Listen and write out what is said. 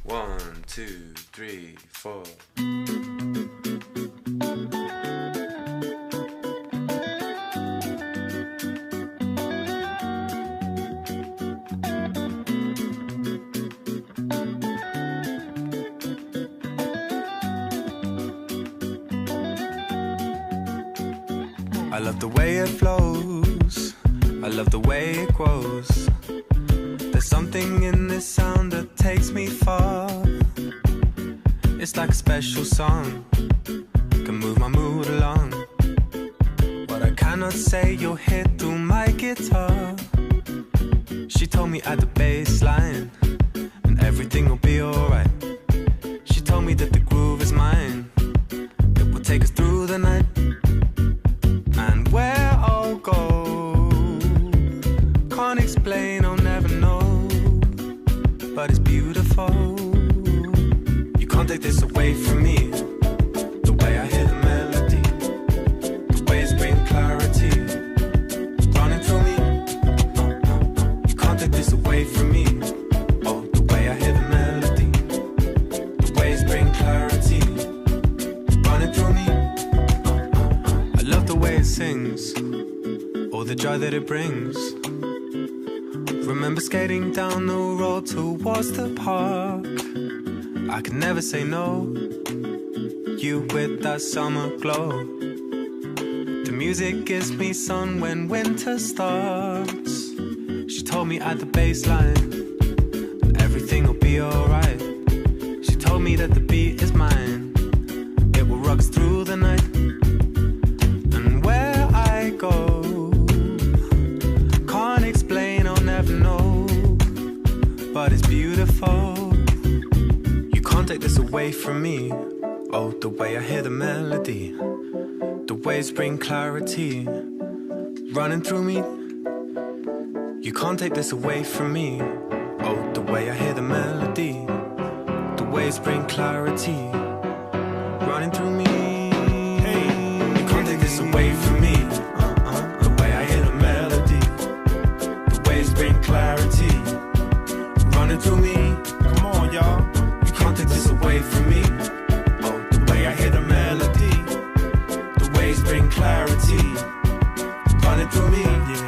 1, 2, 3, 4. I love the way it flows, I love the way it grows. There's something in this sound that takes me far. It's like a special song, can move my mood along. What I cannot say you'll hear through my guitar. She told me at the bass line, and everything will be alright. She told me that the groove is mine, it will take us through the night. And where I'll go, can't explain, I'll never know, but it's beautiful. You can't take this away from me. The way I hear the melody, the way it's bringing clarity, running through me. You can't take this away from me. Oh, the way I hear the melody, the way it's bringing clarity, running through me. I love the way it sings, all the joy that it brings. Remember skating down the road towards the park. I could never say no, you with that summer glow. The music gives me sun when winter starts. She told me at the bass line, everything will be alright. She told me that the beat is mine, it will rock us through the night. And where I go, can't explain, I'll never know, but it's beautiful. You can't take this away from me. Oh, the way I hear the melody, the waves bring clarity, running through me. You can't take this away from me. Oh, the way I hear the melody, the waves bring clarity, running through me. Hey, you can't take this away from me. The way I hear the melody, the waves bring clarity, running through me. Come on, y'all. You can't take this away from me. Oh, the way I hear the melody, the waves bring clarity, running through me. Yeah.